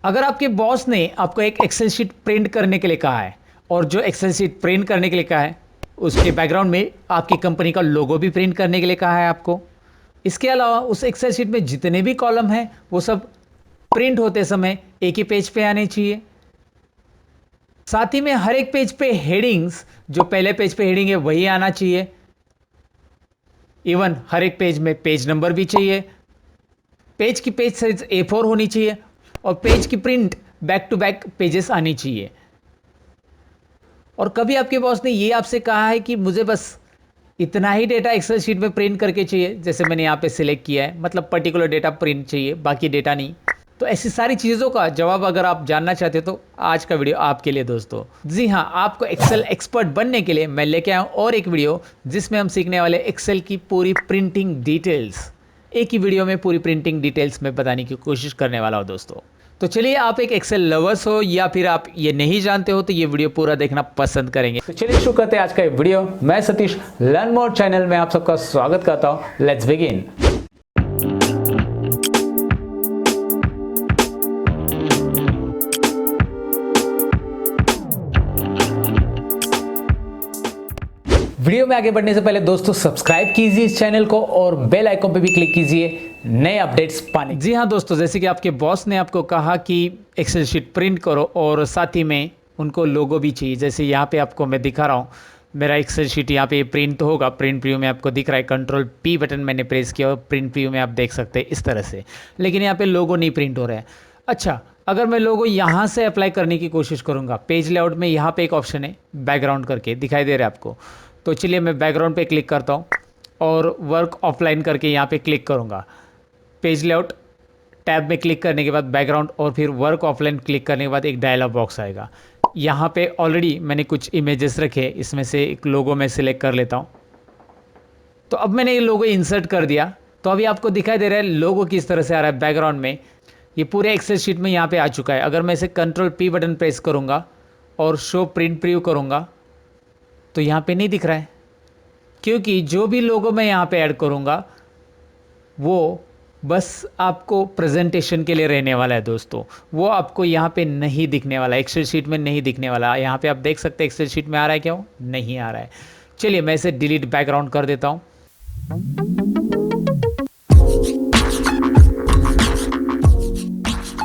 अगर आपके बॉस ने आपको एक एक्सेल शीट प्रिंट करने के लिए कहा है और जो एक्सेल शीट प्रिंट करने के लिए कहा है उसके बैकग्राउंड में आपकी कंपनी का लोगो भी प्रिंट करने के लिए कहा है आपको। इसके अलावा उस एक्सेल शीट में जितने भी कॉलम हैं वो सब प्रिंट होते समय एक ही पेज पे आने चाहिए। साथ ही में हर एक पेज पे हेडिंग्स, जो पहले पेज पे हेडिंग है वही आना चाहिए। इवन हर एक पेज में पेज नंबर भी चाहिए। पेज की पेज साइज A4 होनी चाहिए और पेज की print back to back pages आनी चाहिए। और कभी आपके बॉस ने ये आपसे कहा है कि मुझे बस इतना ही डेटा एक्सेल शीट में प्रिंट करके चाहिए, जैसे मैंने यहाँ पे सिलेक्ट किया है, मतलब पर्टिकुलर डेटा प्रिंट चाहिए, बाकी डेटा नहीं। तो ऐसी सारी चीज़ों का जवाब अगर आप जानना चाहते हो तो आज का वीडियो आपके लिए दोस्तों। जी हाँ, आपको एक्सेल एक्सपर्ट बनने के लिए मैं लेके आया हूँ और एक वीडियो जिसमें हम सीखने वाले एक्सेल की पूरी प्रिंटिंग डिटेल्स। एक ही वीडियो में पूरी प्रिंटिंग डिटेल्स में बताने की कोशिश करने वाला हूँ दोस्तों। तो चलिए, आप एक एक्सेल लवर्स हो या फिर आप ये नहीं जानते हो तो ये वीडियो पूरा देखना पसंद करेंगे। तो चलिए शुरू करते हैं आज का ये वीडियो। मैं सतीश, लर्न मोर चैनल में आप सबका स्वागत करता हूं। Let's begin. वीडियो में आगे बढ़ने से पहले दोस्तों सब्सक्राइब कीजिए इस चैनल को और बेल आइकन पे भी क्लिक कीजिए नए अपडेट्स पाने। जी हाँ दोस्तों, जैसे कि आपके बॉस ने आपको कहा कि एक्सेल शीट प्रिंट करो और साथ ही में उनको लोगो भी चाहिए। जैसे यहाँ पे आपको मैं दिखा रहा हूँ, मेरा एक्सेल शीट यहाँ पे प्रिंट तो होगा। प्रिंट प्रीव्यू में आपको दिख रहा है, Ctrl+P बटन मैंने प्रेस किया और प्रिंट प्रीव्यू में आप देख सकते हैं इस तरह से, लेकिन यहाँ पे लोगो नहीं प्रिंट हो रहा है। अच्छा, अगर मैं लोगो यहाँ से अप्लाई करने की कोशिश करूँगा, पेज लेआउट में यहाँ पे एक ऑप्शन है बैकग्राउंड करके, दिखाई दे रहा है आपको। तो चलिए मैं बैकग्राउंड पे क्लिक करता हूँ और वर्क ऑफलाइन करके यहाँ पे क्लिक करूँगा। पेज लेआउट टैब में क्लिक करने के बाद बैकग्राउंड और फिर वर्क ऑफलाइन क्लिक करने के बाद एक डायलॉग बॉक्स आएगा। यहाँ पे ऑलरेडी मैंने कुछ इमेजेस रखे, इसमें से एक लोगो मैं सिलेक्ट कर लेता हूँ। तो अब मैंने ये लोगो इंसर्ट कर दिया, तो अभी आपको दिखाई दे रहा है लोगो किस तरह से आ रहा है बैकग्राउंड में। ये पूरे एक्सेल शीट में यहाँ पे आ चुका है। अगर मैं इसे Ctrl+P बटन प्रेस करूँगा और शो प्रिंट प्रीव्यू करूँगा तो यहाँ पे नहीं दिख रहा है, क्योंकि जो भी लोगो मैं यहाँ पे ऐड करूँगा वो बस आपको प्रेजेंटेशन के लिए रहने वाला है दोस्तों। वो आपको यहाँ पे नहीं दिखने वाला, एक्सेल शीट में नहीं दिखने वाला। यहाँ पे आप देख सकते हैं एक्सेल शीट में आ रहा है, क्यों नहीं आ रहा है। चलिए मैं इसे डिलीट बैकग्राउंड कर देता हूँ।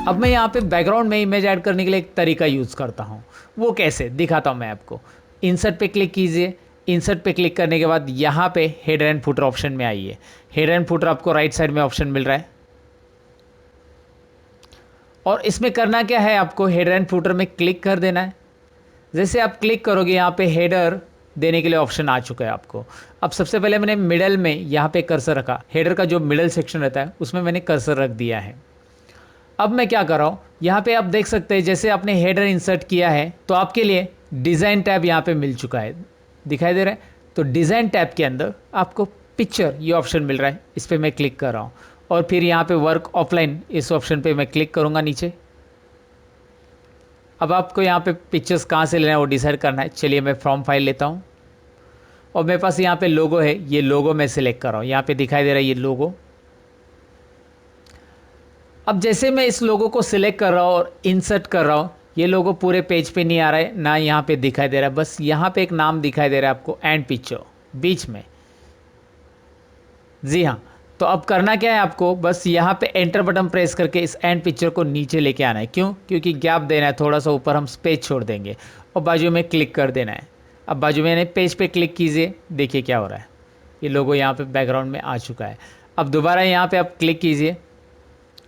अब मैं यहाँ पे बैकग्राउंड में इमेज ऐड करने के लिए एक तरीका यूज़ करता हूँ। वो कैसे दिखाता हूँ मैं आपको। इंसर्ट पे क्लिक कीजिए। इंसर्ट पे क्लिक करने के बाद यहाँ पे हेडर एंड फुटर ऑप्शन में आइए। हेडर एंड फुटर आपको राइट साइड में ऑप्शन मिल रहा है और इसमें करना क्या है, आपको हेडर एंड फुटर में क्लिक कर देना है। जैसे आप क्लिक करोगे यहाँ पे हेडर देने के लिए ऑप्शन आ चुका है आपको। अब सबसे पहले मैंने मिडल में यहाँ पे कर्सर रखा। हेडर का जो मिडल सेक्शन रहता है उसमें मैंने कर्सर रख दिया है। अब मैं क्या कर रहा हूँ, यहाँ पे आप देख सकते हैं जैसे आपने हेडर इंसर्ट किया है तो आपके लिए डिज़ाइन टैब यहाँ पे मिल चुका है, दिखाई दे रहा है। तो डिज़ाइन टैब के अंदर आपको पिक्चर ये ऑप्शन मिल रहा है, इस पर मैं क्लिक कर रहा हूँ और फिर यहाँ पे वर्क ऑफलाइन इस ऑप्शन पे मैं क्लिक करूँगा नीचे। अब आपको यहाँ पे पिक्चर्स कहाँ से लेना है वो डिसाइड करना है। चलिए मैं फ्रॉम फाइल लेता हूँ और मेरे पास यहाँ पे लोगो है, ये लोगो मैं सिलेक्ट कर रहा हूँ। यहाँ पे दिखाई दे रहा है ये लोगो। अब जैसे मैं इस लोगो को सिलेक्ट कर रहा हूँ और इंसर्ट कर रहा हूँ, ये लोगो पूरे पेज पे नहीं आ रहा है, ना यहाँ पे दिखाई दे रहा है, बस यहाँ पे एक नाम दिखाई दे रहा है आपको, एंड पिक्चर बीच में। जी हाँ, तो अब करना क्या है आपको, बस यहाँ पे एंटर बटन प्रेस करके इस एंड पिक्चर को नीचे लेके आना है। क्यों? क्योंकि गैप देना है, थोड़ा सा ऊपर हम पेज छोड़ देंगे और बाजू में क्लिक कर देना है। अब बाजू में पेज पे क्लिक कीजिए, देखिए क्या हो रहा है, ये लोगो यहाँ पे बैकग्राउंड में आ चुका है। अब दोबारा यहाँ पे आप क्लिक कीजिए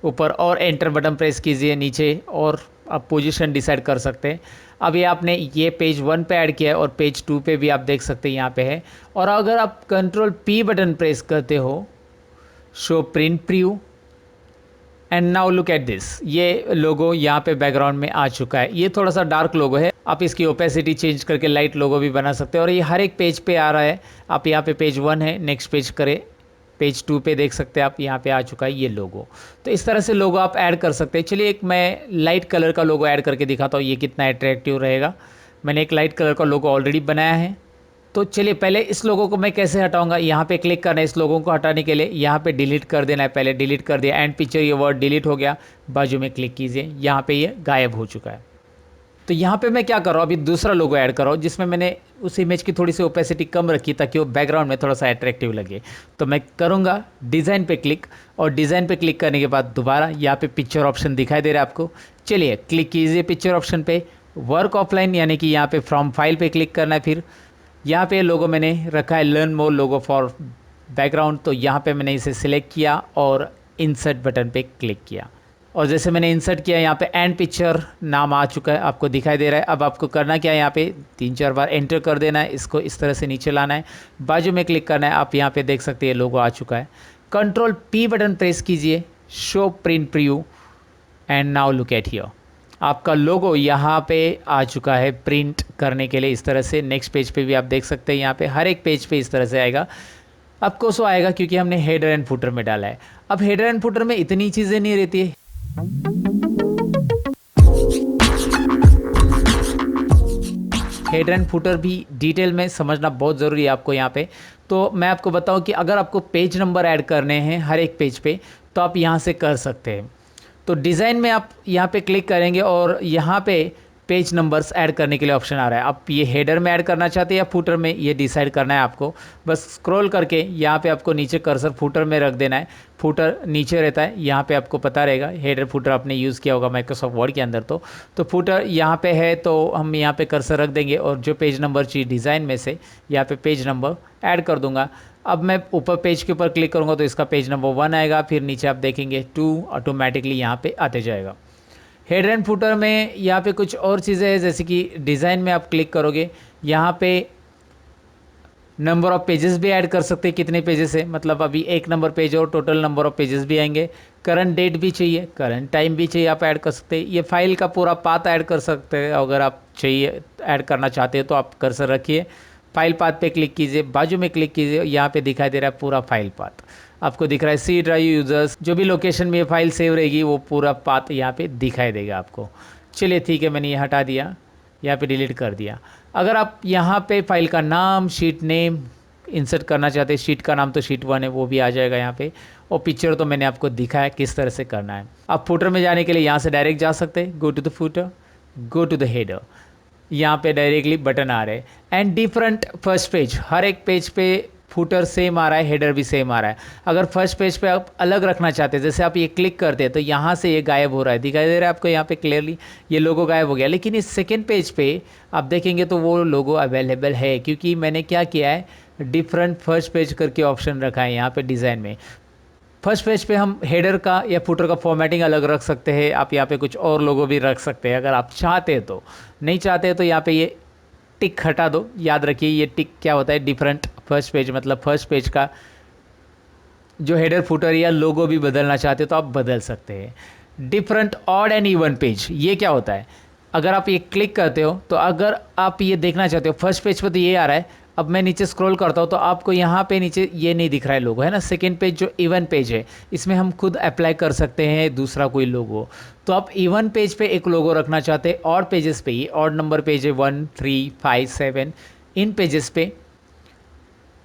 ऊपर और एंटर बटन प्रेस कीजिए नीचे और आप पोजीशन डिसाइड कर सकते हैं। अभी आपने ये पेज 1 पे ऐड किया है और पेज 2 पे भी आप देख सकते हैं यहाँ पे है। और अगर आप Ctrl+P बटन प्रेस करते हो, show print preview, and now look at this, ये लोगो यहाँ पे बैकग्राउंड में आ चुका है। ये थोड़ा सा डार्क लोगो है, आप इसकी ओपेसिटी चेंज करके लाइट लोगो भी बना सकते हैं और ये हर एक पेज पे आ रहा है। आप यहाँ पे पेज 1 है, नेक्स्ट पेज करें, पेज 2 पे देख सकते हैं आप, यहाँ पे आ चुका है ये लोगो। तो इस तरह से लोगो आप ऐड कर सकते हैं। चलिए एक मैं लाइट कलर का लोगो ऐड करके दिखाता हूँ, ये कितना अट्रैक्टिव रहेगा। मैंने एक लाइट कलर का लोगो ऑलरेडी बनाया है। तो चलिए पहले इस लोगों को मैं कैसे हटाऊंगा, यहाँ पे क्लिक करना है इस लोगों को हटाने के लिए, यहाँ पे डिलीट कर देना है, पहले डिलीट कर दिया, एंड पिक्चर ये वर्ड डिलीट हो गया, बाजू में क्लिक कीजिए, यहाँ पे ये गायब हो चुका है। तो यहाँ पे मैं क्या कर रहा हूँ, अभी दूसरा लोगो ऐड कर रहा हूँ जिसमें मैंने उस इमेज की थोड़ी सी ओपेसिटी कम रखी ताकि वो बैकग्राउंड में थोड़ा सा अट्रैक्टिव लगे। तो मैं करूँगा डिज़ाइन पे क्लिक, और डिज़ाइन पे क्लिक करने के बाद दोबारा यहाँ पे पिक्चर ऑप्शन दिखाई दे रहा है आपको। चलिए क्लिक कीजिए पिक्चर ऑप्शन पे, वर्क ऑफलाइन यानी कि यहाँ पे फ्रॉम फाइल पे क्लिक करना है। फिर यहाँ पे लोगो मैंने रखा है learn more logo for background, तो यहाँ पे मैंने इसे सिलेक्ट किया और इंसर्ट बटन पे क्लिक किया, और जैसे मैंने इंसर्ट किया यहाँ पे एंड पिक्चर नाम आ चुका है, आपको दिखाई दे रहा है। अब आपको करना क्या है, यहाँ पे 3-4 बार एंटर कर देना है, इसको इस तरह से नीचे लाना है, बाजू में क्लिक करना है। आप यहाँ पे देख सकते हैं लोगो आ चुका है। कंट्रोल P बटन प्रेस कीजिए, show print preview, and now look at here, आपका लोगो यहाँ पे आ चुका है प्रिंट करने के लिए इस तरह से। नेक्स्ट पेज पे भी आप देख सकते हैं, यहाँ पे हर एक पेज पे इस तरह से आएगा। आपको सो आएगा क्योंकि हमने हेडर एंड फुटर में डाला है। अब हेडर एंड फुटर में इतनी चीज़ें नहीं रहती है, हेडर एंड फुटर भी डिटेल में समझना बहुत ज़रूरी है आपको यहाँ पे। तो मैं आपको बताऊँ कि अगर आपको पेज नंबर ऐड करने हैं हर एक पेज पे, तो आप यहाँ से कर सकते हैं। तो डिज़ाइन में आप यहाँ पे क्लिक करेंगे और यहाँ पे पेज नंबर्स ऐड करने के लिए ऑप्शन आ रहा है। आप ये हेडर में ऐड करना चाहते हैं या फुटर में, ये डिसाइड करना है आपको। बस स्क्रॉल करके यहाँ पे आपको नीचे कर्सर फुटर में रख देना है। फुटर नीचे रहता है, यहाँ पे आपको पता रहेगा। हेडर फुटर आपने यूज़ किया होगा माइक्रोसॉफ्ट वर्ड के अंदर, तो फुटर यहाँ पे है, तो हम यहाँ पे कर्सर रख देंगे और जो पेज नंबर चाहिए डिज़ाइन में से यहाँ पे पेज नंबर ऐड कर दूंगा। अब मैं ऊपर पेज के ऊपर क्लिक करूँगा तो इसका पेज नंबर 1 आएगा, फिर नीचे आप देखेंगे 2 ऑटोमेटिकली यहाँ पे आते जाएगा। हेडर एंड फुटर में यहाँ पे कुछ और चीज़ें हैं, जैसे कि डिज़ाइन में आप क्लिक करोगे, यहाँ पे नंबर ऑफ़ पेजेस भी ऐड कर सकते हैं, कितने पेजेस है, मतलब अभी 1 नंबर पेज और टोटल नंबर ऑफ़ पेजेस भी आएंगे। करंट डेट भी चाहिए, करंट टाइम भी चाहिए, आप ऐड कर सकते हैं। ये फाइल का पूरा पाथ ऐड कर सकते हैं, अगर आप चाहिए ऐड करना चाहते हैं तो आप कर्सर रखिए, फाइल पाथ पे क्लिक कीजिए, बाजू में क्लिक कीजिए, यहाँ पे दिखाई दे रहा है पूरा फाइल पाथ, आपको दिख रहा है सी ड्राइव यूज़र्स, जो भी लोकेशन में ये फाइल सेव रहेगी वो पूरा पाथ यहाँ पे दिखाई देगा आपको। चलिए ठीक है, मैंने ये हटा दिया, यहाँ पे डिलीट कर दिया। अगर आप यहाँ पे फाइल का नाम, शीट नेम इंसर्ट करना चाहते हैं, शीट का नाम तो शीट 1 है, वो भी आ जाएगा यहाँ पे, और पिक्चर तो मैंने आपको दिखाया किस तरह से करना है। आप फुटर में जाने के लिए यहाँ से डायरेक्ट जा सकते हैं, go to the footer, go to the header, यहाँ पे डायरेक्टली बटन आ रहे हैं। एंड डिफरेंट फर्स्ट पेज, हर एक पेज पे फुटर सेम आ रहा है, हेडर भी सेम आ रहा है। अगर फर्स्ट पेज पे आप अलग रखना चाहते हैं, जैसे आप ये क्लिक करते हैं तो यहाँ से ये गायब हो रहा है, दिखाई दे रहा है आपको यहाँ पे क्लियरली, ये लोगो गायब हो गया। लेकिन इस सेकेंड पेज पे आप देखेंगे तो वो लोगो अवेलेबल है, क्योंकि मैंने क्या किया है, डिफरेंट फर्स्ट पेज करके ऑप्शन रखा है यहाँ पे डिज़ाइन में। फर्स्ट पेज पे हम हेडर का या फुटर का फॉर्मेटिंग अलग रख सकते हैं, आप यहाँ पे कुछ और लोगो भी रख सकते हैं अगर आप चाहते हैं तो। नहीं चाहते हैं तो यहाँ पे ये टिक हटा दो। याद रखिए ये टिक क्या होता है, डिफरेंट फर्स्ट पेज, मतलब फर्स्ट पेज का जो हेडर फुटर या लोगो भी बदलना चाहते हो तो आप बदल सकते हैं। Different odd and even page, ये क्या होता है, अगर आप ये क्लिक करते हो तो अगर आप ये देखना चाहते हो फर्स्ट पेज पर तो ये आ रहा है, अब मैं नीचे स्क्रॉल करता हूँ तो आपको यहाँ पे नीचे ये नहीं दिख रहा है लोगो, है ना। सेकेंड पेज जो इवन पेज है, इसमें हम खुद अप्लाई कर सकते हैं दूसरा कोई लोगो। तो आप इवन पेज पे एक लोगो रखना चाहते हैं, ऑड पेजेस पे, ये ऑड नंबर पेज है 1, 3, 5, 7, इन पेजेस पे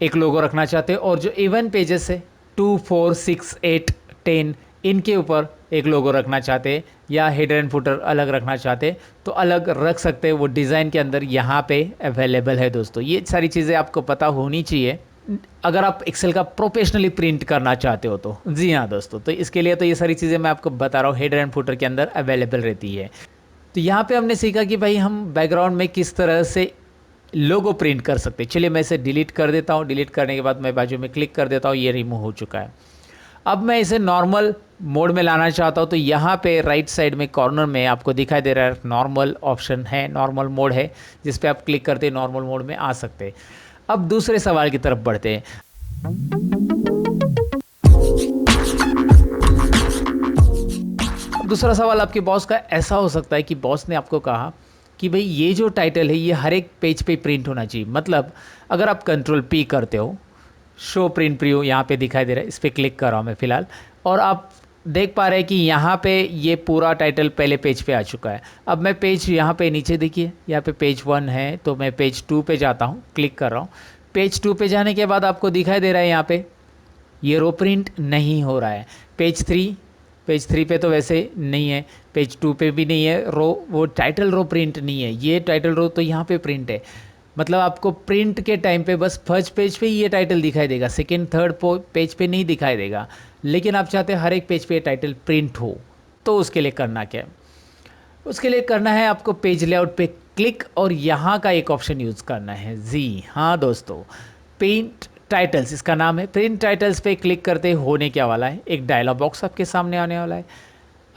एक लोगो रखना चाहते हैं, और जो इवन पेजेस है 2, 4, 6, 8, 10, इनके ऊपर एक लोगो रखना चाहते हैं, या हेडर एंड फुटर अलग रखना चाहते हैं तो अलग रख सकते हैं, वो डिज़ाइन के अंदर यहाँ पे अवेलेबल है दोस्तों। ये सारी चीज़ें आपको पता होनी चाहिए अगर आप एक्सेल का प्रोफेशनली प्रिंट करना चाहते हो तो। जी हाँ दोस्तों, तो इसके लिए तो ये सारी चीज़ें मैं आपको बता रहा हूँ, हेडर एंड फुटर के अंदर अवेलेबल रहती है। तो यहाँ पे हमने सीखा कि भाई हम बैकग्राउंड में किस तरह से लोगो प्रिंट कर सकते हैं। चलिए मैं इसे डिलीट कर देता हूँ, डिलीट करने के बाद मैं बाजू में क्लिक कर देता हूँ, ये रिमूव हो चुका है। अब मैं इसे नॉर्मल मोड में लाना चाहता हूँ, तो यहाँ पे राइट साइड में कॉर्नर में आपको दिखाई दे रहा है नॉर्मल ऑप्शन है, नॉर्मल मोड है, जिस पे आप क्लिक करते हैं नॉर्मल मोड में आ सकते हैं। अब दूसरे सवाल की तरफ बढ़ते हैं। दूसरा सवाल आपके बॉस का ऐसा हो सकता है कि बॉस ने आपको कहा कि भाई ये जो टाइटल है ये हर एक पेज पे प्रिंट होना चाहिए। मतलब अगर आप कंट्रोल P करते हो, शो प्रिंट प्रीव्यू यहाँ पे दिखाई दे रहा है, इस पर क्लिक कर रहा हूँ मैं फ़िलहाल, और आप देख पा रहे हैं कि यहाँ पे ये पूरा टाइटल पहले पेज पे आ चुका है। अब मैं पेज यहाँ पे नीचे देखिए, यहाँ पे पेज 1 है तो मैं पेज 2 पे जाता हूँ, क्लिक कर रहा हूँ। पेज 2 पे जाने के बाद आपको दिखाई दे रहा है यहाँ पे ये रो प्रिंट नहीं हो रहा है। पेज 3 पे तो वैसे नहीं है, पेज 2 पे भी नहीं है रो, वो टाइटल रो प्रिंट नहीं है। ये टाइटल रो तो यहाँ पे प्रिंट है, मतलब आपको प्रिंट के टाइम पे बस फर्स्ट पेज पे ही ये टाइटल दिखाई देगा, सेकेंड थर्ड पेज पे नहीं दिखाई देगा। लेकिन आप चाहते हैं हर एक पेज पे ये टाइटल प्रिंट हो, तो उसके लिए करना क्या है? उसके लिए करना है आपको पेज लेआउट पे क्लिक और यहाँ का एक ऑप्शन यूज़ करना है। जी हाँ दोस्तों, प्रिंट टाइटल्स इसका नाम है। प्रिंट टाइटल्स पे क्लिक करते होने क्या वाला है, एक डायलॉग बॉक्स आपके सामने आने वाला है।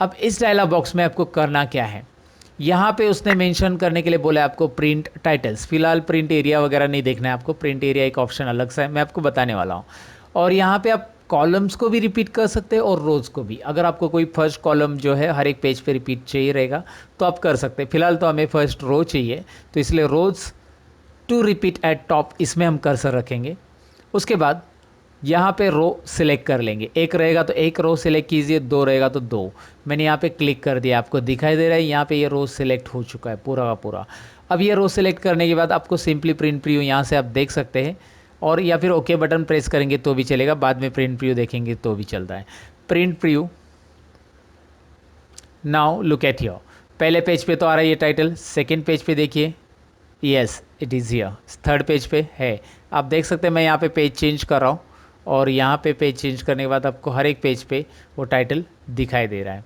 अब इस डायलॉग बॉक्स में आपको करना क्या है, यहाँ पे उसने मेंशन करने के लिए बोला है आपको प्रिंट टाइटल्स। फिलहाल प्रिंट एरिया वगैरह नहीं देखना है आपको, प्रिंट एरिया एक ऑप्शन अलग सा है, मैं आपको बताने वाला हूँ। और यहाँ पे आप कॉलम्स को भी रिपीट कर सकते हैं और रोज़ को भी। अगर आपको कोई फर्स्ट कॉलम जो है हर एक पेज पे रिपीट चाहिए रहेगा तो आप कर सकते हैं। फिलहाल तो हमें फर्स्ट रो चाहिए, तो इसलिए रोज़ टू रिपीट एट टॉप इसमें हम कर्सर रखेंगे। उसके बाद यहाँ पे रो सिलेक्ट कर लेंगे, एक रहेगा तो एक रो सिलेक्ट कीजिए, दो रहेगा तो दो। मैंने यहाँ पे क्लिक कर दिया, आपको दिखाई दे रहा है यहाँ पे ये रो सिलेक्ट हो चुका है पूरा का पूरा। अब ये रो सिलेक्ट करने के बाद आपको सिंपली प्रिंट प्रीव्यू यहाँ से आप देख सकते हैं, और या फिर ओके बटन प्रेस करेंगे तो भी चलेगा, बाद में प्रिंट प्रीव्यू देखेंगे तो भी चलता है। Print preview, now look at your, पहले पेज पे तो आ रहा है ये टाइटल, सेकेंड पेज पे देखिए, yes it is here, third page पे है। आप देख सकते हैं मैं यहाँ पे पेज चेंज कर रहा हूँ, और यहाँ पे पेज चेंज करने के बाद आपको हर एक पेज पे वो टाइटल दिखाई दे रहा है।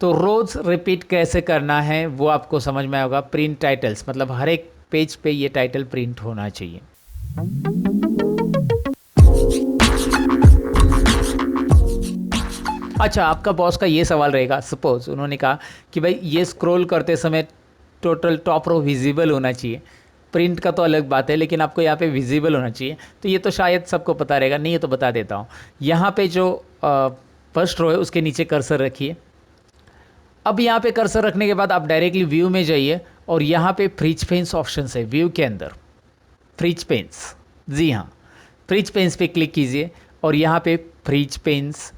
तो रोज़ रिपीट कैसे करना है वो आपको समझ में आएगा। प्रिंट टाइटल्स मतलब हर एक पेज पे ये टाइटल प्रिंट होना चाहिए। अच्छा, आपका बॉस का ये सवाल रहेगा, सपोज उन्होंने कहा कि भाई ये स्क्रॉल करते समय टोटल टॉप रो विजिबल होना चाहिए। प्रिंट का तो अलग बात है, लेकिन आपको यहाँ पे विजिबल होना चाहिए, तो ये तो शायद सबको पता रहेगा, नहीं ये तो बता देता हूँ। यहाँ पे जो फर्स्ट रो है उसके नीचे कर्सर रखिए। अब यहाँ पे कर्सर रखने के बाद आप डायरेक्टली व्यू में जाइए, और यहाँ पे फ्रीज पेन्स ऑप्शन है व्यू के अंदर, फ्रीज पेन्स, जी हाँ फ्रीज पेन्स पे क्लिक कीजिए, और यहाँ पे फ्रीज पेन्स,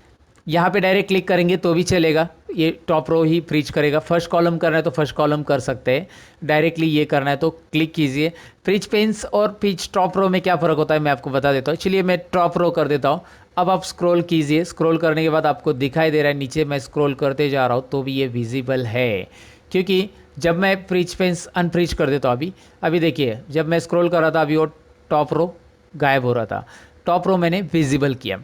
यहाँ पे डायरेक्ट क्लिक करेंगे तो भी चलेगा, ये टॉप रो ही फ्रीज करेगा। फर्स्ट कॉलम करना है तो फर्स्ट कॉलम कर सकते हैं, डायरेक्टली ये करना है तो क्लिक कीजिए। फ्रीज पेन्स और फ्रीज टॉप रो में क्या फ़र्क होता है मैं आपको बता देता हूँ। चलिए मैं टॉप रो कर देता हूँ। अब आप स्क्रॉल कीजिए, स्क्रॉल करने के बाद आपको दिखाई दे रहा है नीचे, मैं स्क्रॉल करते जा रहा हूँ तो भी ये विजिबल है, क्योंकि जब मैं फ्रीज पेन्स अनफ्रीज कर देता हूँ, अभी देखिए जब मैं स्क्रॉल कर रहा था अभी वो टॉप रो गायब हो रहा था, टॉप रो मैंने विजिबल किया।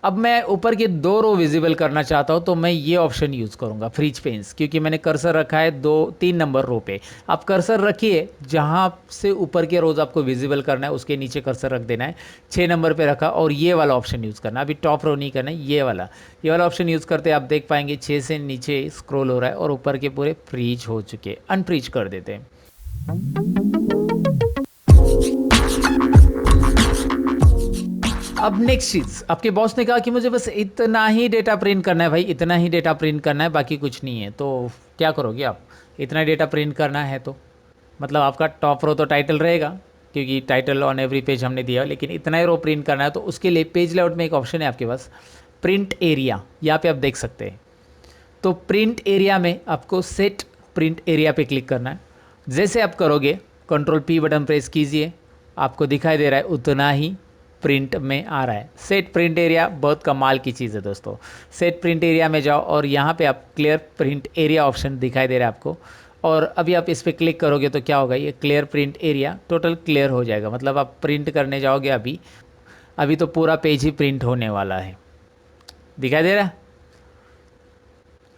अब मैं ऊपर के दो रो विजिबल करना चाहता हूँ तो मैं ये ऑप्शन यूज़ करूँगा फ्रीज पेन्स, क्योंकि मैंने कर्सर रखा है 2-3 नंबर रो पे। आप कर्सर रखिए, जहाँ से ऊपर के रोज़ आपको विजिबल करना है उसके नीचे कर्सर रख देना है। 6 नंबर पे रखा, और ये वाला ऑप्शन यूज़ करना, अभी टॉप रो नहीं करना है, ये वाला ऑप्शन यूज़ करते आप देख पाएंगे 6 से नीचे स्क्रॉल हो रहा है और ऊपर के पूरे फ्रीज हो चुके, अनफ्रीज कर देते हैं। अब नेक्स्ट चीज़, आपके बॉस ने कहा कि मुझे बस इतना ही डेटा प्रिंट करना है, भाई इतना ही डेटा प्रिंट करना है, बाकी कुछ नहीं है। तो क्या करोगे आप, इतना डेटा प्रिंट करना है तो मतलब आपका टॉप रो तो टाइटल रहेगा, क्योंकि टाइटल ऑन एवरी पेज हमने दिया, लेकिन इतना ही रो प्रिंट करना है। तो उसके लिए पेज लेआउट में एक ऑप्शन है आपके पास, प्रिंट एरिया, यहाँ पे आप देख सकते हैं। तो प्रिंट एरिया में आपको सेट प्रिंट एरिया पे क्लिक करना है। जैसे आप करोगे Ctrl+P बटन प्रेस कीजिए, आपको दिखाई दे रहा है उतना ही प्रिंट में आ रहा है। सेट प्रिंट एरिया बहुत कमाल की चीज़ है दोस्तों। सेट प्रिंट एरिया में जाओ और यहाँ पे आप क्लियर प्रिंट एरिया ऑप्शन दिखाई दे रहा है आपको, और अभी आप इस पर क्लिक करोगे तो क्या होगा, ये clear print area total clear हो जाएगा। मतलब आप प्रिंट करने जाओगे अभी तो पूरा पेज ही प्रिंट होने वाला है, दिखाई दे रहा है।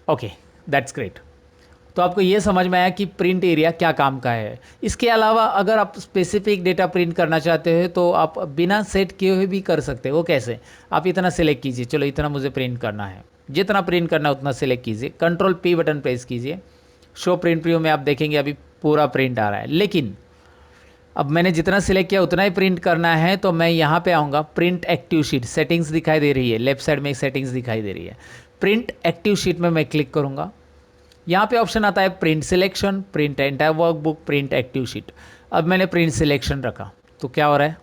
Okay, that's great. तो आपको ये समझ में आया कि प्रिंट एरिया क्या काम का है। इसके अलावा अगर आप स्पेसिफिक डेटा प्रिंट करना चाहते हो तो आप बिना सेट किए हुए भी कर सकते हो। वो कैसे, आप इतना सिलेक्ट कीजिए, चलो इतना मुझे प्रिंट करना है, जितना प्रिंट करना है उतना सिलेक्ट कीजिए, Ctrl+P बटन प्रेस कीजिए, शो प्रिंट प्रीव्यू में आप देखेंगे अभी पूरा प्रिंट आ रहा है। लेकिन अब मैंने जितना सिलेक्ट किया उतना ही प्रिंट करना है, तो मैं यहाँ पे आऊँगा, प्रिंट एक्टिव शीट, सेटिंग्स दिखाई दे रही है, लेफ्ट साइड में एक सेटिंग्स दिखाई दे रही है, प्रिंट एक्टिव शीट में मैं क्लिक करूँगा। यहाँ पे ऑप्शन आता है print selection, print entire workbook, print active sheet. अब मैंने प्रिंट सिलेक्शन रखा तो क्या हो रहा है,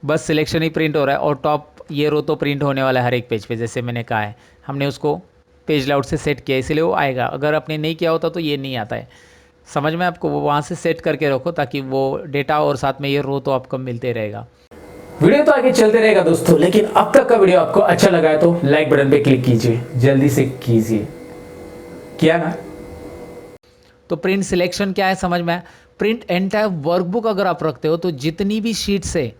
बस सिलेक्शन ही प्रिंट हो रहा है, और टॉप ये रो तो प्रिंट होने वाला है हर एक पेज पे, जैसे मैंने कहा है। हमने उसको पेज लेआउट से सेट किया इसलिए वो आएगा, अगर आपने नहीं किया होता तो ये नहीं आता है। समझ में आपको, वो वहाँ से सेट करके रखो ताकि वो डेटा और साथ में ये रो तो आपको मिलते रहेगा। वीडियो तो आगे चलते रहेगा दोस्तों, लेकिन अब तक का वीडियो आपको अच्छा लगा है तो लाइक बटन पे क्लिक कीजिए, जल्दी से कीजिए। किया ना? तो प्रिंट सिलेक्शन क्या है समझ में आया। प्रिंट एंटायर वर्कबुक अगर आप रखते हो तो जितनी भी शीट्स है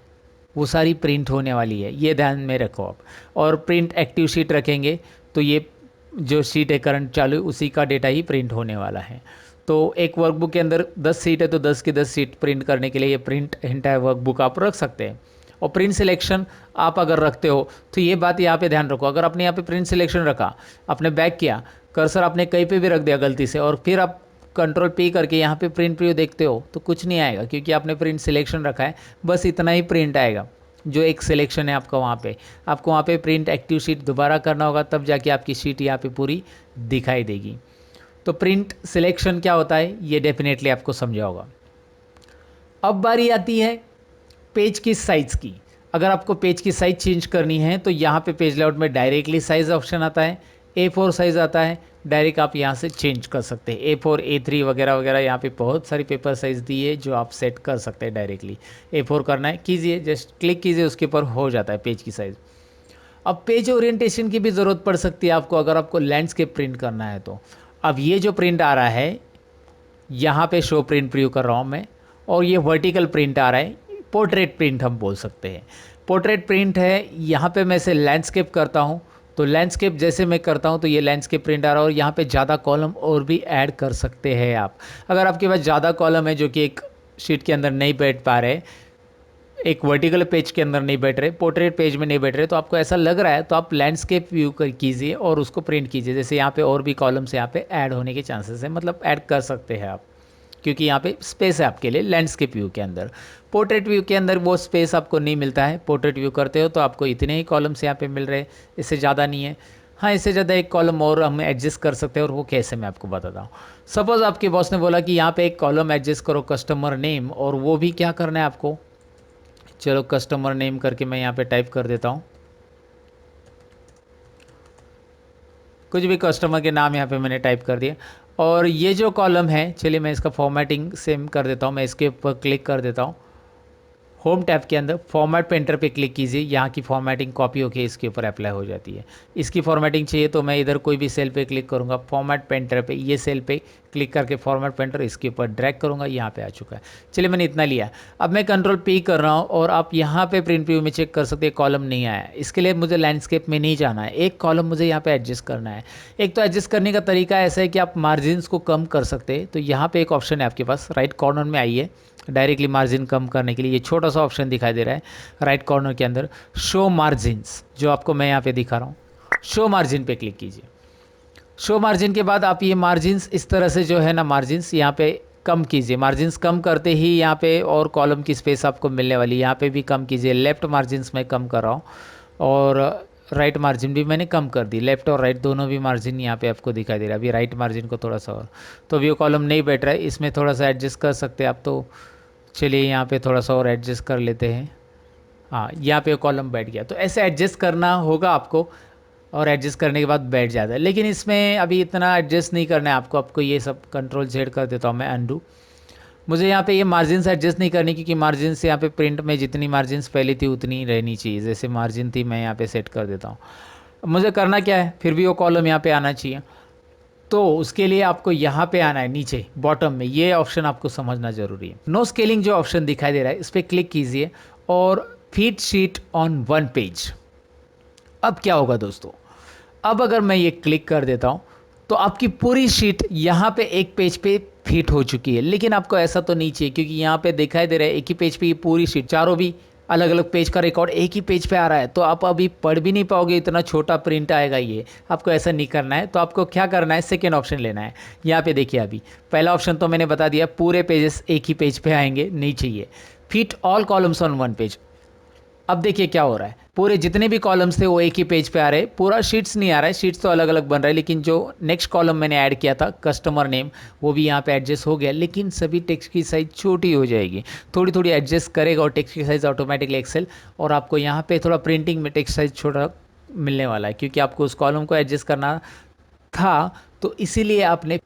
वो सारी प्रिंट होने वाली है, ये ध्यान में रखो आप। और प्रिंट एक्टिव शीट रखेंगे तो ये जो शीट है करंट चालू उसी का डेटा ही प्रिंट होने वाला है। तो एक वर्कबुक के अंदर 10 सीट है तो 10 की 10 सीट प्रिंट करने के लिए ये प्रिंट एंटायर वर्कबुक आप रख सकते हैं। और प्रिंट सिलेक्शन आप अगर रखते हो तो ये बात यहाँ पे ध्यान रखो, अगर आपने यहाँ पे प्रिंट सिलेक्शन रखा, आपने बैक किया, कर्सर आपने कहीं पे भी रख दिया गलती से और फिर आप कंट्रोल पी करके यहाँ पे प्रिंट प्रीव्यू देखते हो तो कुछ नहीं आएगा क्योंकि आपने प्रिंट सिलेक्शन रखा है, बस इतना ही प्रिंट आएगा जो एक सिलेक्शन है आपका वहाँ पे। आपको वहाँ पे प्रिंट एक्टिव शीट दोबारा करना होगा तब जाके आपकी शीट यहाँ पे पूरी दिखाई देगी। तो प्रिंट सिलेक्शन क्या होता है ये डेफिनेटली आपको समझा होगा। अब बारी आती है पेज की साइज़ की। अगर आपको पेज की साइज़ चेंज करनी है तो यहाँ पे पेज लेआउट में डायरेक्टली साइज़ ऑप्शन आता है, A4 साइज़ आता है, डायरेक्ट आप यहाँ से चेंज कर सकते हैं। A4 A3 वगैरह वगैरह यहाँ पे बहुत सारी पेपर साइज़ दी है जो आप सेट कर सकते हैं डायरेक्टली। A4 करना है कीजिए, जस्ट क्लिक कीजिए, उसके ऊपर हो जाता है पेज की साइज़। अब पेज ओरिएंटेशन की भी ज़रूरत पड़ सकती है आपको अगर आपको लैंडस्केप प्रिंट करना है तो। अब ये जो प्रिंट आ रहा है यहाँ पे शो प्रिंट प्रीव्यू कर रहा हूँ मैं, और ये वर्टिकल प्रिंट आ रहा है, पोर्ट्रेट प्रिंट हम बोल सकते हैं। पोर्ट्रेट प्रिंट है, यहाँ पे मैं इसे लैंडस्केप करता हूँ तो लैंडस्केप जैसे मैं करता हूँ तो ये लैंडस्केप प्रिंट आ रहा है और यहाँ पे ज़्यादा कॉलम और भी ऐड कर सकते हैं आप। अगर आपके पास ज़्यादा कॉलम है जो कि एक शीट के अंदर नहीं बैठ पा रहे, एक वर्टिकल पेज के अंदर नहीं बैठ रहे, पोर्ट्रेट पेज में नहीं बैठ रहे, तो आपको ऐसा लग रहा है तो आप लैंडस्केप व्यू कर कीजिए और उसको प्रिंट कीजिए। जैसे यहाँ पे और भी कॉलम्स यहाँ पे ऐड होने के चांसेस है, मतलब ऐड कर सकते हैं आप क्योंकि यहाँ पे स्पेस है आपके लिए लैंडस्केप व्यू के अंदर। पोर्ट्रेट व्यू के अंदर वो स्पेस आपको नहीं मिलता है। पोर्ट्रेट व्यू करते हो तो आपको इतने ही कॉलम्स यहाँ पे मिल रहे हैं, इससे ज़्यादा नहीं है। हाँ, इससे ज़्यादा एक कॉलम और हम एडजस्ट कर सकते हैं और वो कैसे मैं आपको बताता हूँ। सपोज़ आपके बॉस ने बोला कि यहाँ पे एक कॉलम एडजस्ट करो कस्टमर नेम, और वो भी क्या करना है आपको। चलो कस्टमर नेम करके मैं यहाँ पे टाइप कर देता हूँ, कुछ भी कस्टमर के नाम यहाँ पे मैंने टाइप कर दिया। और ये जो कॉलम है, चलिए मैं इसका फॉर्मेटिंग सेम कर देता हूँ, मैं इसके ऊपर क्लिक कर देता हूँ। होम टैब के अंदर फॉर्मेट पेंटर पे क्लिक कीजिए, यहाँ की फॉर्मेटिंग कॉपी होकर इसके ऊपर अप्लाई हो जाती है। इसकी फॉर्मेटिंग चाहिए तो मैं इधर कोई भी सेल पे क्लिक करूँगा, फॉर्मेट पेंटर पे, ये सेल पे क्लिक करके फॉर्मेट पेंटर इसके ऊपर ड्रैग करूँगा, यहाँ पे आ चुका है। चलिए मैंने इतना लिया, अब मैं कंट्रोल पी कर रहा हूँ और आप यहाँ पे प्रिंट व्यू में चेक कर सकते हैं कॉलम नहीं आया। इसके लिए मुझे लैंडस्केप में नहीं जाना है, एक कॉलम मुझे यहाँ पे एडजस्ट करना है। एक तो एडजस्ट करने का तरीका ऐसा है कि आप मार्जिन्स को कम कर सकते हैं, तो यहाँ पे एक ऑप्शन है आपके पास, राइट कॉर्नर में आइए, डायरेक्टली मार्जिन कम करने के लिए ये छोटा सा ऑप्शन दिखाई दे रहा है राइट कॉर्नर के अंदर, शो मार्जिन्स, जो आपको मैं यहाँ पे दिखा रहा हूँ। शो मार्जिन पे क्लिक कीजिए। शो मार्जिन के बाद आप ये मार्जिन्स इस तरह से जो है ना, मार्जिन्स यहाँ पे कम कीजिए। मार्जिन्स कम करते ही यहाँ पे और कॉलम की स्पेस आपको मिलने वाली है, यहाँ पे भी कम कीजिए। लेफ्ट मार्जिन्स मैं कम कर रहा हूँ और राइट मार्जिन भी मैंने कम कर दी, लेफ्ट और राइट दोनों भी मार्जिन यहाँ पे आपको दिखाई दे रहा है। अभी राइट मार्जिन को थोड़ा सा और, तो व्यू कॉलम नहीं बैठ रहा है, इसमें थोड़ा सा एडजस्ट कर सकते हैं आप। तो चलिए यहाँ पे थोड़ा सा और एडजस्ट कर लेते हैं। हाँ, यहाँ पे कॉलम बैठ गया, तो ऐसे एडजस्ट करना होगा आपको और एडजस्ट करने के बाद बैठ जाता है। लेकिन इसमें अभी इतना एडजस्ट नहीं करना है आपको ये सब कंट्रोल जेड कर देता हूँ मैं, अनडू। मुझे यहाँ पे ये मार्जिन एडजस्ट नहीं करनी क्योंकि मार्जिन से यहाँ पे प्रिंट में जितनी मार्जिन पहले थी उतनी रहनी चाहिए, जैसे मार्जिन थी मैं यहाँ पे सेट कर देता हूँ। मुझे करना क्या है, फिर भी वो कॉलम यहाँ पे आना चाहिए, तो उसके लिए आपको यहाँ पे आना है नीचे बॉटम में, ये ऑप्शन आपको समझना जरूरी है। नो स्केलिंग जो ऑप्शन दिखाई दे रहा है इस पर क्लिक कीजिए और fit sheet on one page. अब क्या होगा दोस्तों, अब अगर मैं ये क्लिक कर देता हूँ तो आपकी पूरी शीट यहाँ पे एक पेज पे फिट हो चुकी है। लेकिन आपको ऐसा तो नहीं चाहिए क्योंकि यहाँ पे दिखाई दे रहा है एक ही पेज पे ये पूरी शीट, चारों भी अलग अलग पेज का रिकॉर्ड एक ही पेज पे आ रहा है, तो आप अभी पढ़ भी नहीं पाओगे, इतना छोटा प्रिंट आएगा ये। आपको ऐसा नहीं करना है, तो आपको क्या करना है, सेकेंड ऑप्शन लेना है। यहाँ पे देखिए, अभी पहला ऑप्शन तो मैंने बता दिया, पूरे पेजेस एक ही पेज पे आएंगे, नहीं चाहिए। Fit all columns on one page. अब देखिए क्या हो रहा है, पूरे जितने भी कॉलम्स थे वो एक ही पेज पे आ रहे हैं, पूरा शीट्स नहीं आ रहा है, शीट्स तो अलग अलग बन रहा है। लेकिन जो नेक्स्ट कॉलम मैंने ऐड किया था कस्टमर नेम, वो भी यहाँ पे एडजस्ट हो गया, लेकिन सभी टेक्स्ट की साइज़ छोटी हो जाएगी, थोड़ी थोड़ी एडजस्ट करेगा और टेक्स्ट की साइज़ ऑटोमेटिकली एक्सेल, और आपको यहाँ पे थोड़ा प्रिंटिंग में टेक्स्ट साइज़ छोटा मिलने वाला है क्योंकि आपको उस कॉलम को एडजस्ट करना था, तो इसीलिए आपने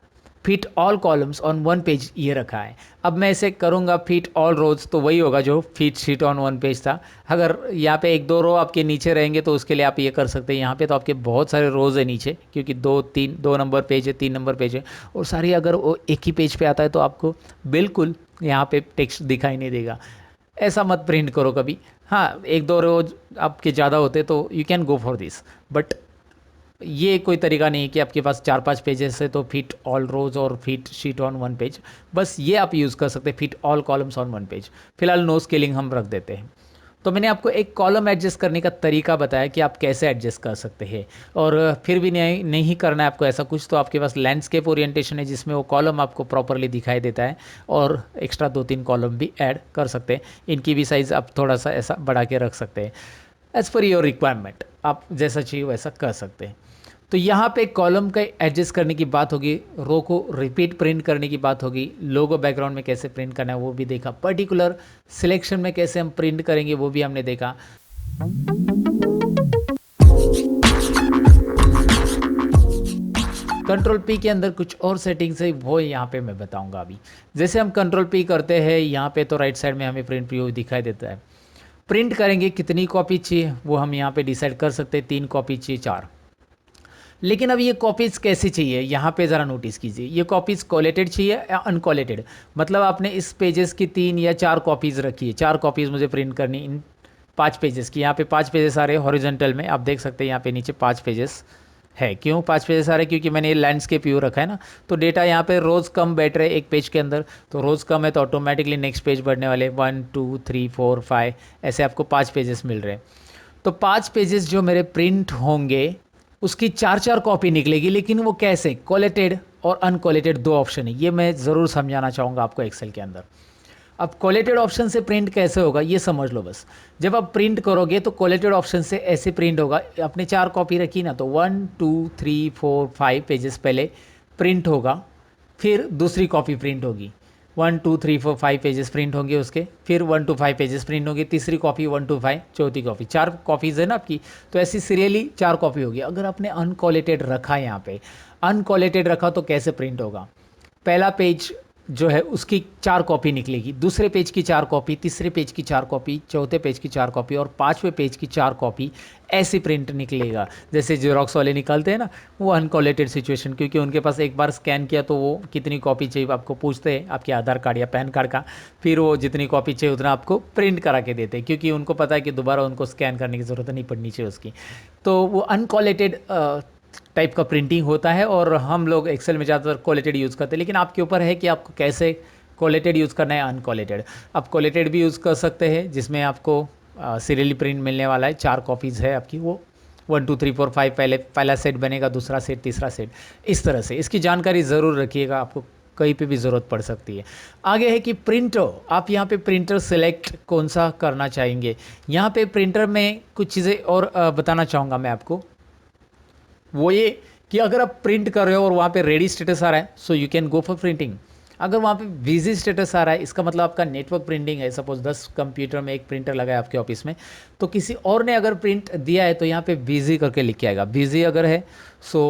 fit all columns on one page ये रखा है। अब मैं इसे करूँगा फिट ऑल रोज, तो वही होगा जो fit sheet on one page था। अगर यहाँ पे एक दो रो आपके नीचे रहेंगे तो उसके लिए आप ये कर सकते हैं। यहाँ पे तो आपके बहुत सारे रोज़ है नीचे, क्योंकि दो नंबर पेज है, 3 नंबर पेज है, और सारी अगर वो एक ही पेज पे आता है तो आपको बिल्कुल यहाँ पे टेक्स्ट दिखाई नहीं देगा। ऐसा मत प्रिंट करो कभी। हाँ, एक दो रोज आपके ज़्यादा होते तो you can go for this, but ये कोई तरीका नहीं है कि आपके पास 4-5 पेजेस है तो फिट ऑल रोज और fit sheet on one page. बस ये आप यूज़ कर सकते हैं, fit all columns on one page. फिलहाल नो स्केलिंग हम रख देते हैं। तो मैंने आपको एक कॉलम एडजस्ट करने का तरीका बताया कि आप कैसे एडजस्ट कर सकते हैं। और फिर भी नहीं करना है आपको ऐसा कुछ, तो आपके पास लैंडस्केप ओरिएंटेशन है जिसमें वो कॉलम आपको प्रॉपरली दिखाई देता है, और एक्स्ट्रा 2-3 कॉलम भी ऐड कर सकते हैं। इनकी भी साइज़ आप थोड़ा सा ऐसा बढ़ा के रख सकते हैं, एज़ पर योर रिक्वायरमेंट। आप जैसा चाहिए वैसा कर सकते हैं। तो यहाँ पे कॉलम का एडजस्ट करने की बात होगी, रो को रिपीट प्रिंट करने की बात होगी, लोगो बैकग्राउंड में कैसे प्रिंट करना है वो भी देखा, पर्टिकुलर सिलेक्शन में कैसे हम प्रिंट करेंगे वो भी हमने देखा। कंट्रोल पी के अंदर कुछ और सेटिंग्स है, वो यहाँ पे मैं बताऊंगा अभी। जैसे हम कंट्रोल पी करते हैं, यहाँ पे तो राइट साइड में हमें प्रिंट प्रीव्यू दिखाई देता है। प्रिंट करेंगे कितनी कॉपी चाहिए वो हम यहाँ पे डिसाइड कर सकते हैं, 3 कॉपी चाहिए, 4। लेकिन अब ये कॉपीज़ कैसे चाहिए, यहाँ पे ज़रा नोटिस कीजिए। ये कॉपीज़ कोलेटेड चाहिए या अनकोलेटेड, मतलब आपने इस पेजेस की 3 या 4 कॉपीज़ रखी है। 4 कॉपीज़ मुझे प्रिंट करनी इन 5 पेजेस की। यहाँ पे 5 पेजेस आ रहे हैं हॉरिजॉन्टल में, आप देख सकते हैं यहाँ पे नीचे 5 पेजेस है। क्यों 5 पेजेस आ रहे हैं? क्योंकि मैंने ये लैंडस्केप व्यू रखा है ना, तो डेटा यहाँ पे रोज़ कम बैठ रहे एक पेज के अंदर, तो रोज़ कम है तो ऑटोमेटिकली नेक्स्ट पेज बढ़ने वाले 1 2 3 4 5, ऐसे आपको 5 पेजेस मिल रहे हैं। तो 5 पेजेस जो मेरे प्रिंट होंगे उसकी 4-4 कॉपी निकलेगी, लेकिन वो कैसे? कोलेटेड और अनकोलेटेड 2 ऑप्शन है, ये मैं ज़रूर समझाना चाहूँगा आपको एक्सेल के अंदर। अब कोलेटेड ऑप्शन से प्रिंट कैसे होगा ये समझ लो बस। जब आप प्रिंट करोगे तो कोलेटेड ऑप्शन से ऐसे प्रिंट होगा, आपने 4 कॉपी रखी ना, तो 1 2 3 4 5 पेजेस पहले प्रिंट होगा, फिर दूसरी कॉपी प्रिंट होगी, 1 2 3 4 5 पेजेस प्रिंट होंगे उसके, फिर 1 to 5 पेजेस प्रिंट होंगे, तीसरी कॉपी 1 to 5, चौथी कॉपी। 4 कॉपीज़ है ना आपकी, तो ऐसी सीरियली 4 कॉपी होगी। अगर आपने अनकोलेटेड रखा है, यहाँ पे अनकोलेटेड रखा तो कैसे प्रिंट होगा? पहला पेज जो है उसकी 4 कॉपी निकलेगी, दूसरे पेज की 4 कॉपी, तीसरे पेज की 4 कॉपी, चौथे पेज की 4 कॉपी और 5वें पेज की 4 कॉपी, ऐसे प्रिंट निकलेगा। जैसे जेरोक्स वाले निकालते हैं ना, वो अनकोलेटेड सिचुएशन, क्योंकि उनके पास एक बार स्कैन किया तो वो कितनी कॉपी चाहिए आपको पूछते हैं, आपके आधार कार्ड या पैन कार्ड का, फिर वो जितनी कॉपी चाहिए उतना आपको प्रिंट करा के देते हैं, क्योंकि उनको पता है कि दोबारा उनको स्कैन करने की ज़रूरत नहीं पड़नी चाहिए उसकी। तो वो अनकोलेटेड टाइप का प्रिंटिंग होता है, और हम लोग एक्सेल में ज़्यादातर कोलेटेड यूज़ करते हैं, लेकिन आपके ऊपर है कि आपको कैसे कोलेटेड यूज़ करना है, अनकोलेटेड। आप कोलेटेड भी यूज़ कर सकते हैं जिसमें आपको सीरियली प्रिंट मिलने वाला है, 4 कॉपीज़ है आपकी, वो 1 2 3 4 5 पहला सेट बनेगा, दूसरा सेट, तीसरा सेट, इस तरह से। इसकी जानकारी ज़रूर रखिएगा, आपको कहीं पे भी ज़रूरत पड़ सकती है। आगे है कि प्रिंटर, आप यहाँ पे प्रिंटर सेलेक्ट कौन सा करना चाहेंगे। यहाँ पे प्रिंटर में कुछ चीज़ें और बताना चाहूँगा मैं आपको, वो ये कि अगर आप प्रिंट कर रहे हो और वहाँ पे रेडी स्टेटस आ रहा है, so you can go for printing. अगर वहाँ पे बिजी स्टेटस आ रहा है, इसका मतलब आपका नेटवर्क प्रिंटिंग है। सपोज 10 कंप्यूटर में एक प्रिंटर लगा है आपके ऑफिस में, तो किसी और ने अगर प्रिंट दिया है तो यहाँ पे बिजी करके लिख के आएगा। बिजी अगर है so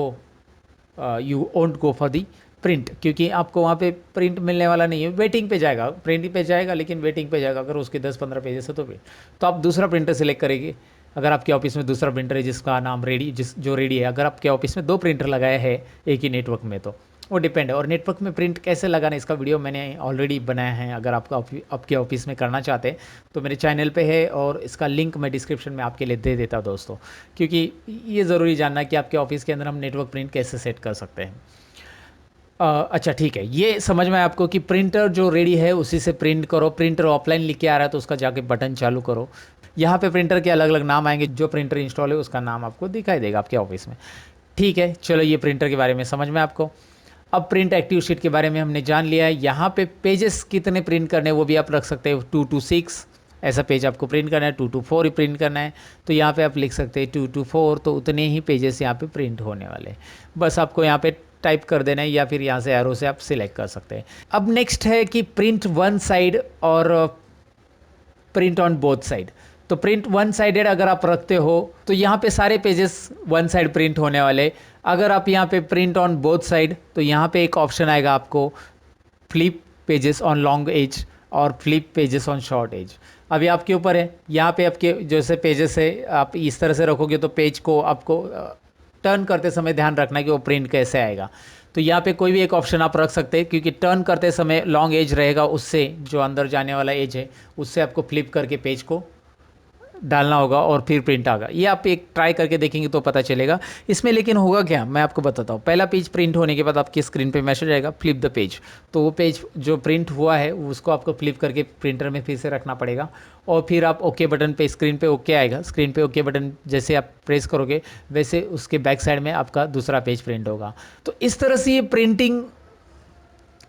you won't go for the print, क्योंकि आपको वहाँ पे प्रिंट मिलने वाला नहीं है, वेटिंग पे जाएगा, प्रिंटिंग पे जाएगा लेकिन वेटिंग पे जाएगा। अगर उसके 10-15 पेजेस है तो आप दूसरा प्रिंटर सेलेक्ट करेंगे। अगर आपके ऑफिस में दूसरा प्रिंटर है जिसका नाम जो रेडी है, अगर आपके ऑफिस में 2 प्रिंटर लगाए हैं एक ही नेटवर्क में, तो वो डिपेंड है। और नेटवर्क में प्रिंट कैसे लगाना, इसका वीडियो मैंने ऑलरेडी बनाया है। अगर आपके ऑफिस में करना चाहते हैं तो मेरे चैनल पे है, और इसका लिंक मैं डिस्क्रिप्शन में आपके लिए दे देता हूँ दोस्तों, क्योंकि ये ज़रूरी जानना कि आपके ऑफिस के अंदर हम नेटवर्क प्रिंट कैसे सेट कर सकते हैं। अच्छा ठीक है, ये समझ में आपको कि प्रिंटर जो रेडी है उसी से प्रिंट करो। प्रिंटर ऑफलाइन लिख के आ रहा है तो उसका जाके बटन चालू करो। यहाँ पे प्रिंटर के अलग अलग नाम आएंगे, जो प्रिंटर इंस्टॉल है उसका नाम आपको दिखाई देगा आपके ऑफिस में। ठीक है, चलो ये प्रिंटर के बारे में समझ में आपको। अब प्रिंट एक्टिव शीट के बारे में हमने जान लिया है। यहाँ पे पेजेस कितने प्रिंट करने वो भी आप रख सकते हो, 2 to 6 ऐसा पेज आपको प्रिंट करना है, 2 to 4 ही प्रिंट करना है, तो यहाँ पे आप लिख सकते हैं 2 to 4, तो उतने ही पेजेस यहाँ पे प्रिंट होने वाले हैं। बस आपको यहाँ पे टाइप कर देना है, या फिर यहाँ से एरो से आप सिलेक्ट कर सकते हैं। अब नेक्स्ट है कि प्रिंट वन साइड और प्रिंट ऑन बोथ साइड। तो प्रिंट वन साइडेड अगर आप रखते हो तो यहाँ पे सारे पेजेस वन साइड प्रिंट होने वाले। अगर आप यहाँ पे प्रिंट ऑन बोथ साइड, तो यहाँ पे एक ऑप्शन आएगा आपको flip pages on long edge और flip pages on short edge. अभी आपके ऊपर है, यहाँ पे आपके जैसे पेजेस है आप इस तरह से रखोगे तो पेज को आपको टर्न करते समय ध्यान रखना है कि वो प्रिंट कैसे आएगा। तो यहाँ पे कोई भी एक ऑप्शन आप रख सकते हैं, क्योंकि टर्न करते समय लॉन्ग एज रहेगा, उससे जो अंदर जाने वाला एज है उससे आपको फ्लिप करके पेज को डालना होगा और फिर प्रिंट आएगा। ये आप एक ट्राई करके देखेंगे तो पता चलेगा इसमें। लेकिन होगा क्या, मैं आपको बताता हूँ। पहला पेज प्रिंट होने के बाद आपकी स्क्रीन पे मैसेज आएगा फ्लिप द पेज, तो वो पेज जो प्रिंट हुआ है उसको आपको फ्लिप करके प्रिंटर में फिर से रखना पड़ेगा और फिर आप ओके बटन पे, स्क्रीन पे ओके आएगा, स्क्रीन पे ओके बटन जैसे आप प्रेस करोगे वैसे उसके बैक साइड में आपका दूसरा पेज प्रिंट होगा। तो इस तरह से ये प्रिंटिंग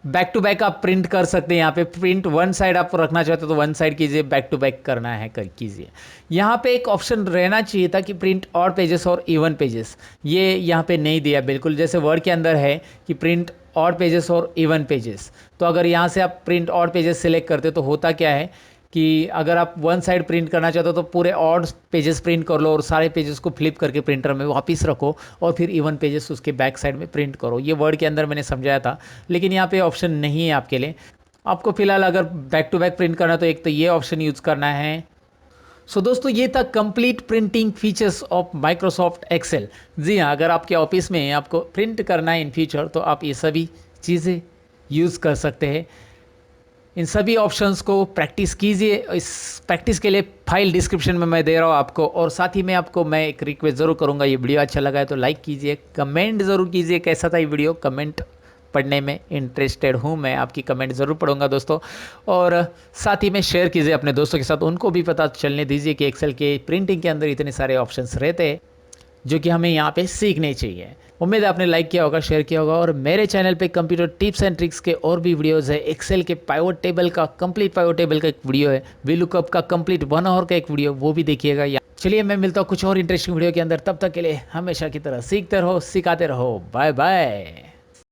बैक टू बैक आप प्रिंट कर सकते हैं। यहाँ पे प्रिंट वन साइड आप रखना चाहते हो तो वन साइड कीजिए, बैक टू बैक करना है कीजिए। यहाँ पे एक ऑप्शन रहना चाहिए था कि प्रिंट ऑड पेजेस और इवन पेजेस, ये यहाँ पे नहीं दिया बिल्कुल। जैसे वर्ड के अंदर है कि प्रिंट ऑड पेजेस और इवन पेजेस, तो अगर यहाँ से आप प्रिंट ऑड पेजेस सिलेक्ट करते तो होता क्या है कि अगर आप वन साइड प्रिंट करना चाहते हो तो पूरे ऑड पेजेस प्रिंट कर लो और सारे पेजेस को फ्लिप करके प्रिंटर में वापस रखो और फिर इवन पेजेस उसके बैक साइड में प्रिंट करो। ये वर्ड के अंदर मैंने समझाया था, लेकिन यहाँ पे ऑप्शन नहीं है आपके लिए। आपको फिलहाल अगर बैक टू बैक प्रिंट करना तो एक तो ये ऑप्शन यूज़ करना है। सो दोस्तों, ये था complete printing features of Microsoft Excel. जी हाँ, अगर आपके ऑफिस में आपको प्रिंट करना है इन फ्यूचर तो आप ये सभी चीज़ें यूज़ कर सकते हैं। इन सभी ऑप्शंस को प्रैक्टिस कीजिए। इस प्रैक्टिस के लिए फाइल डिस्क्रिप्शन में मैं दे रहा हूँ आपको, और साथ ही में आपको मैं एक रिक्वेस्ट ज़रूर करूँगा, ये वीडियो अच्छा लगा है तो लाइक कीजिए, कमेंट ज़रूर कीजिए कैसा था ये वीडियो। कमेंट पढ़ने में इंटरेस्टेड हूँ मैं, आपकी कमेंट ज़रूर पढ़ूंगा दोस्तों। और साथ ही में शेयर कीजिए अपने दोस्तों के साथ, उनको भी पता चलने दीजिए कि एक्सेल के प्रिंटिंग के अंदर इतने सारे ऑप्शंस रहते हैं जो कि हमें यहाँ पे सीखने चाहिए। उम्मीद है आपने लाइक किया होगा, शेयर किया होगा। और मेरे चैनल पे कंप्यूटर टिप्स एंड ट्रिक्स के और भी वीडियोस है। एक्सेल के पाइवट टेबल का, कंप्लीट पाइवट टेबल का एक वीडियो है, वीलुकअप का कंप्लीट 1 आवर का एक वीडियो, वो भी देखिएगा। चलिए मैं मिलता हूँ कुछ और इंटरेस्टिंग वीडियो के अंदर, तब तक के लिए हमेशा की तरह सीखते रहो, सिखाते रहो। Bye bye.